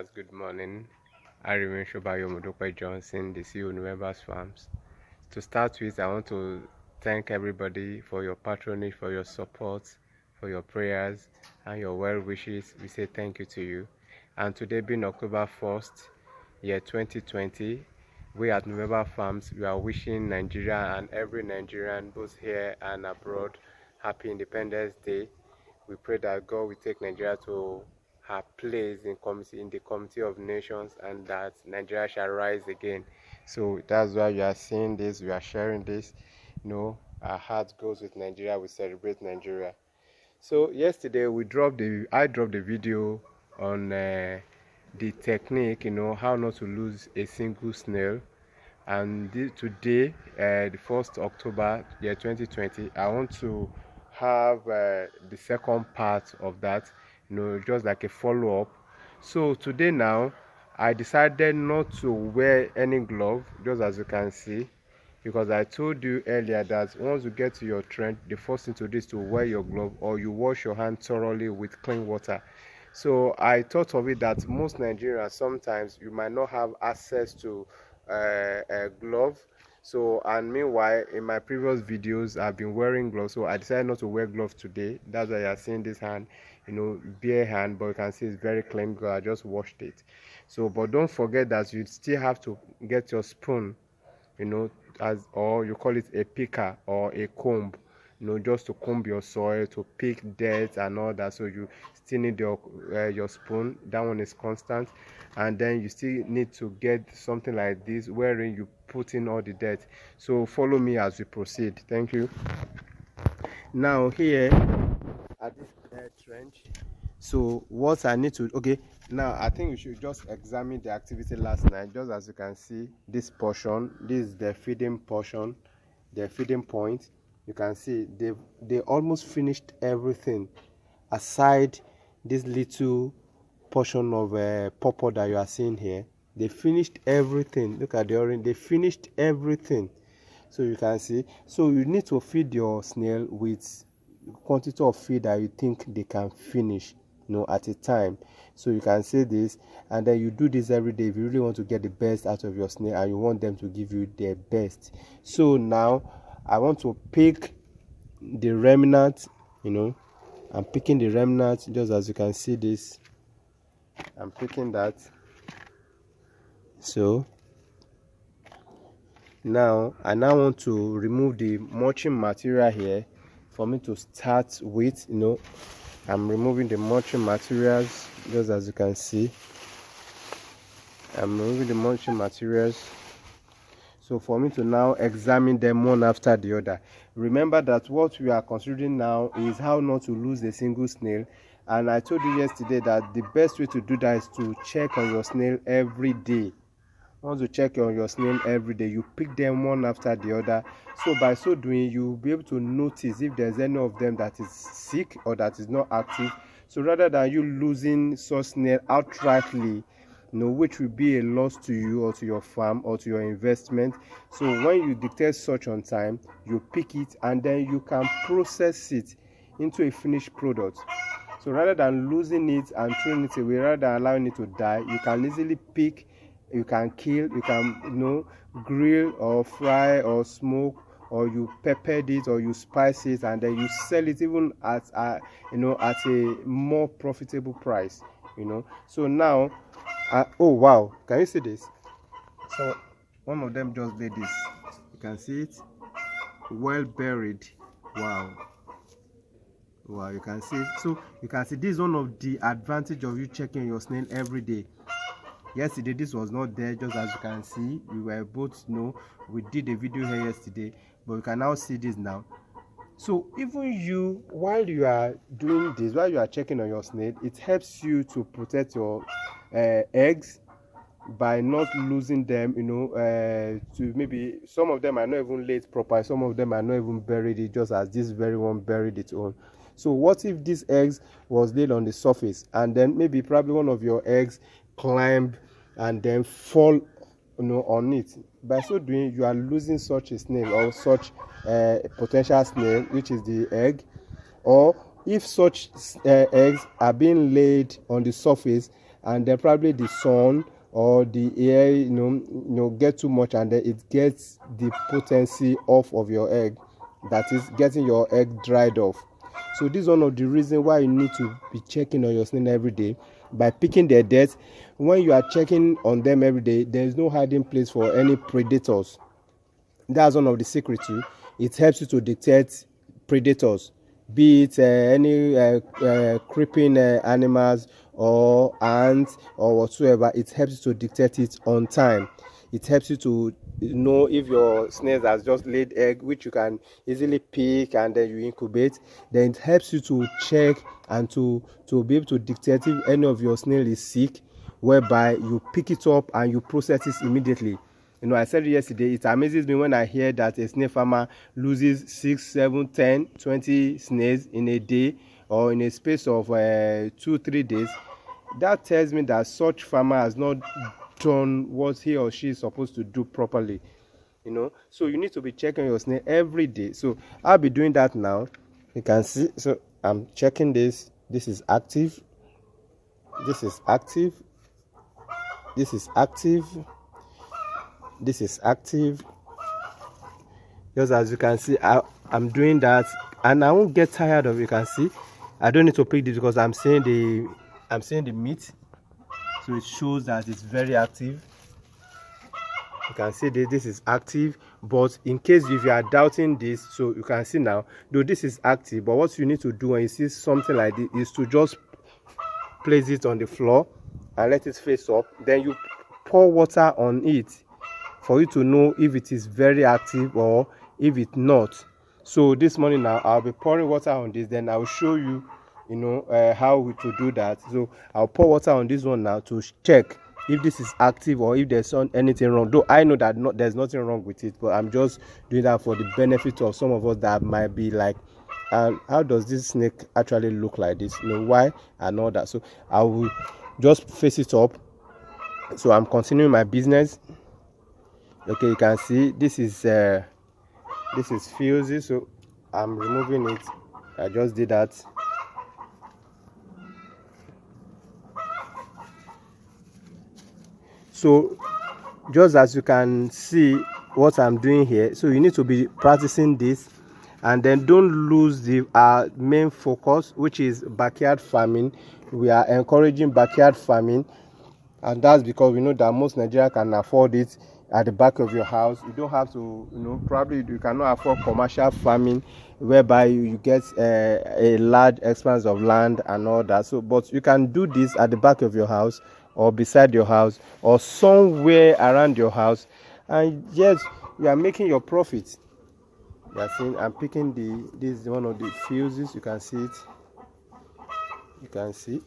viewers, good morning. I remain Shobayo Modope Johnson, the CEO of November's Farms. To start with, I want to thank everybody for your patronage, for your support, for your prayers, and your well wishes. We say thank you to you. And today being October 1st, year 2020, we at November Farms, we are wishing Nigeria and every Nigerian, both here and abroad, happy Independence Day. We pray that God will take Nigeria to her place in the Committee of Nations, and that Nigeria shall rise again. So that's why you are seeing this, we are sharing this. Our heart goes with Nigeria, we celebrate Nigeria. So yesterday I dropped the video on the technique, how not to lose a single snail. And today, the 1st October, year 2020, I want to have the second part of that, just like a follow-up. So today now, I decided not to wear any glove, just as you can see, because I told you earlier that once you get to your trench, the first thing to do is to wear your glove, or you wash your hand thoroughly with clean water. So I thought of it that most Nigerians, sometimes you might not have access to a glove. So, and meanwhile, in my previous videos I've been wearing gloves, so I decided not to wear gloves today. That's why you're seeing this hand, bare hand, but you can see it's very clean because I just washed it. So, but don't forget that you still have to get your spoon, or you call it a picker or a comb, just to comb your soil, to pick dirt and all that. So you still need your spoon. That one is constant. And then you still need to get something like this wherein you put in all the dirt. So follow me as we proceed. Thank you. Now here at this trench, so what I need to, okay, now I think we should just examine the activity last night. Just as you can see, this portion, this is the feeding portion, the feeding point. You can see they almost finished everything aside this little portion of pawpaw that you are seeing here. They finished everything. Look at the orange. They finished everything. So you can see, so you need to feed your snail with quantity of feed that you think they can finish, at a time. So you can see this, and then you do this every day if you really want to get the best out of your snail and you want them to give you their best. So now I want to pick the remnant. I'm picking the remnant, just as you can see this. I'm picking that. So now I want to remove the mulching material here for me to start with. I'm removing the mulching materials, just as you can see. I'm removing the mulching materials, so for me to now examine them one after the other. Remember that what we are considering now is how not to lose a single snail. And I told you yesterday that the best way to do that is to check on your snail every day. Once you check on your snail every day, you pick them one after the other. So by so doing, you'll be able to notice if there's any of them that is sick or that is not active. So rather than you losing such snail outrightly, which will be a loss to you or to your farm or to your investment. So when you detect such on time, you pick it and then you can process it into a finished product. So rather than losing it and throwing it away, rather than allowing it to die, you can easily pick, you can kill, you can grill or fry or smoke, or you peppered it or you spice it, and then you sell it even at at a more profitable price. So now oh wow, can you see this? So one of them just did this. You can see it, well buried. Wow, you can see it. So you can see this is one of the advantage of you checking your snail every day. Yesterday this was not there, just as you can see. We were both we did a video here yesterday, but you can now see this now. So even you, while you are doing this, while you are checking on your snail, it helps you to protect your eggs by not losing them. To maybe some of them are not even laid proper, some of them are not even buried it, just as this very one buried its own. So what if these eggs was laid on the surface, and then maybe probably one of your eggs climb and then fall on it? By so doing, you are losing such a snail, or such potential snail, which is the egg. Or if such eggs are being laid on the surface and then probably the sun or the air get too much, and then it gets the potency off of your egg, that is getting your egg dried off. So this is one of the reasons why you need to be checking on your snail every day by picking their death. When you are checking on them every day, there is no hiding place for any predators. That's one of the secrets too. It helps you to detect predators, be it any creeping animals or ants or whatsoever. It helps you to detect it on time. It helps you to know if your snail has just laid egg, which you can easily pick and then you incubate. Then it helps you to check and to be able to detect if any of your snail is sick, whereby you pick it up and you process it immediately. I said it yesterday, it amazes me when I hear that a snail farmer loses 6, 7, 10, 20 snails in a day or in a space of 2-3 days. That tells me that such farmer has not done what he or she is supposed to do properly. So you need to be checking your snail every day. So I'll be doing that now. You can see, so I'm checking this. This is active. This is active. This is active. This is active. Just as you can see, I'm doing that, and I won't get tired of it. You can see I don't need to pick this because I'm seeing the meat, so it shows that it's very active. You can see this is active, but in case if you are doubting this, so you can see now, though this is active, but what you need to do when you see something like this is to just place it on the floor and let it face up. Then you pour water on it for you to know if it is very active or if it's not. So this morning now I'll be pouring water on this, then I'll show you how to do that. So I'll pour water on this one now to check if this is active or if there's anything wrong, though I know that there's nothing wrong with it, but I'm just doing that for the benefit of some of us that might be like, how does this snake actually look like this, why and all that. So I will just face it up. So I'm continuing my business. Okay, you can see this is fusy, so I'm removing it. I just did that. So just as you can see what I'm doing here, so you need to be practicing this, and then don't lose the main focus, which is backyard farming. We are encouraging backyard farming, and that's because we know that most Nigerians can afford it at the back of your house. You don't have to, probably you cannot afford commercial farming whereby you get a large expanse of land and all that. So but you can do this at the back of your house or beside your house or somewhere around your house, and yes, you are making your profit. You are seeing I'm picking this is one of the fuses. You can see it. You can see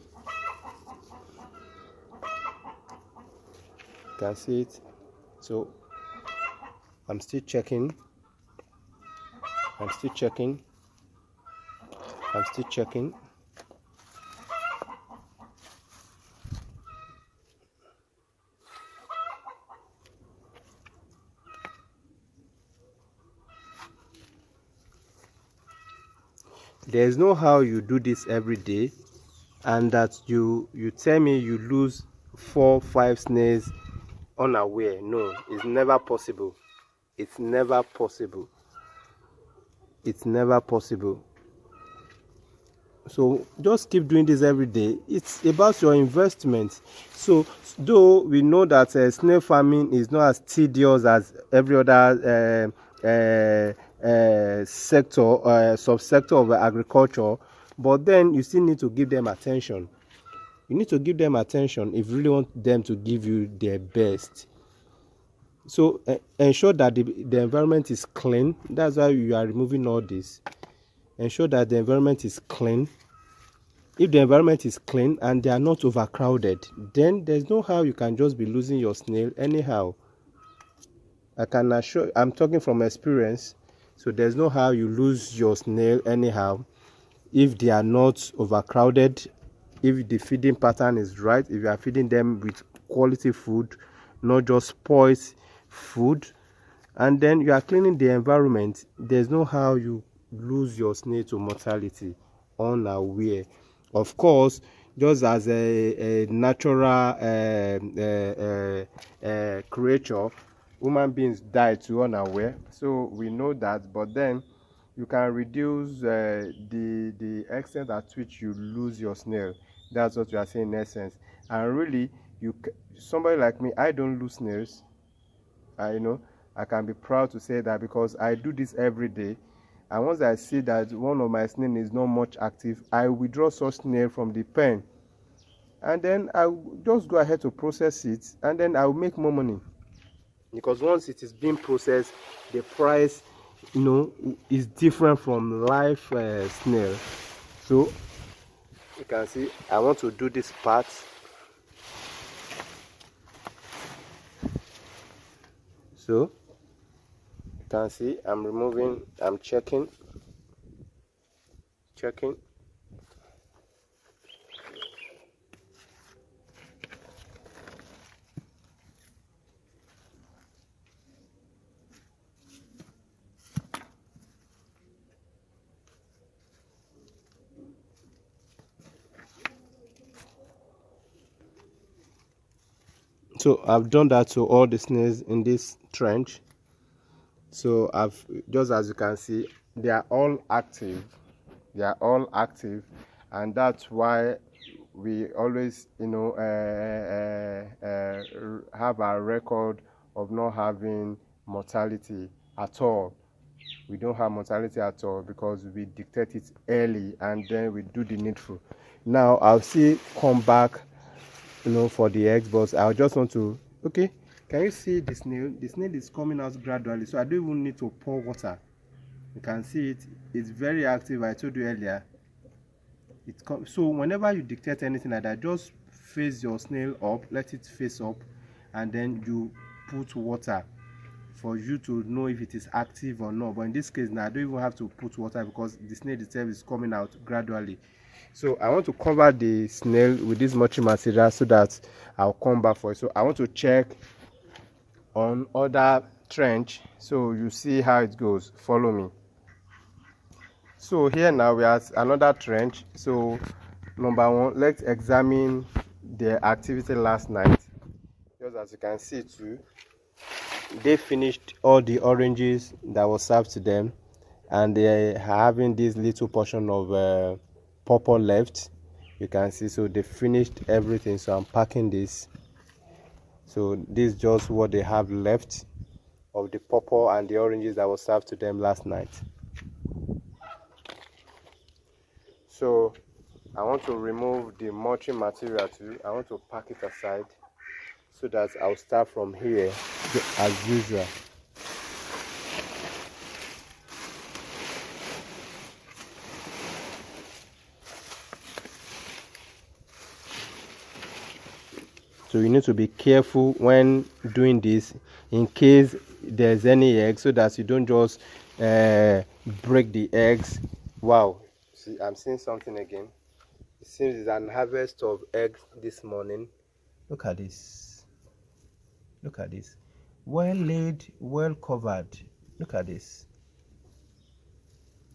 it. So I'm still checking. There's no how you do this every day and that you tell me you lose 4-5 snails unaware. No, it's never possible. It's never possible. So just keep doing this every day. It's about your investment. So though we know that snail farming is not as tedious as every other sector, subsector of agriculture, but then you still need to give them attention. You need to give them attention if you really want them to give you their best. So ensure that the environment is clean. That's why you are removing all this. Ensure that the environment is clean. If the environment is clean and they are not overcrowded, then there's no how you can just be losing your snail anyhow. I can assure, I'm talking from experience, so there's no how you lose your snail anyhow if they are not overcrowded, if the feeding pattern is right, if you are feeding them with quality food, not just spoiled food, and then you are cleaning the environment. There's no how you lose your snail to mortality unaware. Of course, just as a natural creature. Human beings die too unaware, so we know that. But then you can reduce the extent at which you lose your snail. That's what you are saying in essence. And really, somebody like me, I don't lose snails. I can be proud to say that because I do this every day. And once I see that one of my snail is not much active, I withdraw such snail from the pen, and then I'll just go ahead to process it, and then I'll make more money. Because once it is being processed, the price, is different from live snail. So you can see I want to do this part. So you can see I'm removing, I'm checking. So I've done that to all the snails in this trench. So I've, just as you can see, they are all active. And that's why we always, have a record of not having mortality at all. We don't have mortality at all because we dictate it early and then we do the needful. Now I'll see come back, for the eggs, but I just want to, okay, can you see the snail? The snail is coming out gradually, so I don't even need to pour water. You can see it's very active. I told you earlier. So whenever you dictate anything like that, just face your snail up, let it face up, and then you put water for you to know if it is active or not. But in this case now, I don't even have to put water because the snail itself is coming out gradually. So I want to cover the snail with this mulching material so that I'll come back for it. So I want to check on other trench, so you see how it goes. Follow me. So here now we are at another trench. So number one, let's examine their activity last night. Just as you can see too, they finished all the oranges that was served to them, and they are having this little portion of purple left. You can see, so they finished everything. So I'm packing this. So this is just what they have left of the purple and the oranges that was served to them last night. So I want to remove the mulching material too. I want to pack it aside so that I'll start from here as usual. So you need to be careful when doing this in case there's any egg, so that you don't just break the eggs. Wow, see, I'm seeing something again. It seems it's an harvest of eggs this morning. Look at this. Look at this. Well laid, well covered. Look at this.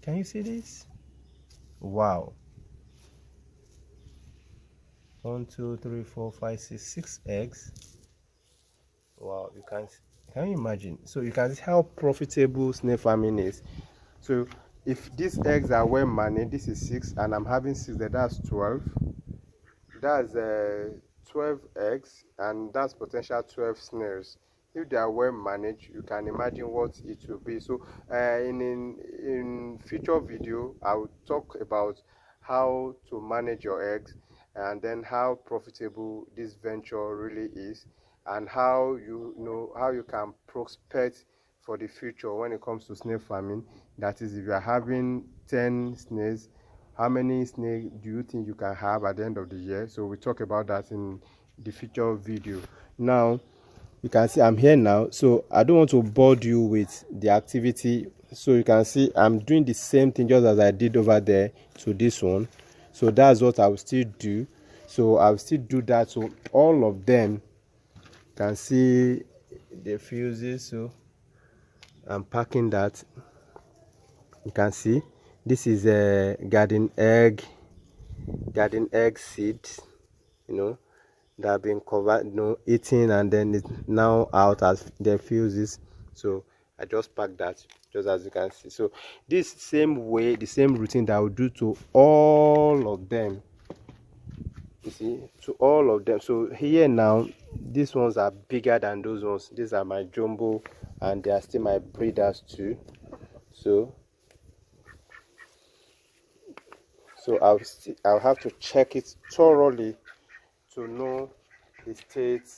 Can you see this? Wow. 1, 2, 3, 4, 5, 6 eggs. Wow, can you imagine? So you can see how profitable snail farming is. So if these eggs are well managed, this is 6 and I'm having 6 there, that's 12. That's 12 eggs, and that's potential 12 snails. If they are well managed, you can imagine what it will be. So in future video, I will talk about how to manage your eggs, and then how profitable this venture really is, and how you can prospect for the future when it comes to snail farming. That is, if you are having 10 snails, how many snails do you think you can have at the end of the year? So we talk about that in the future video. Now you can see I'm here now, so I don't want to bore you with the activity. So you can see I'm doing the same thing just as I did over there to this one. So that's what I will still do. So I'll still do that. So all of them can see the fuses. So I'm packing that. You can see this is a garden egg, garden egg seeds, you know, that have been covered, you know, eaten, and then it's now out as their fuses. So I just packed that, just as you can see. So this same way, the same routine that I will do to all of them, you see, to all of them. So here now, these ones are bigger than those ones. These are my jumbo, and they are still my breeders too. So I'll have to check it thoroughly to know the state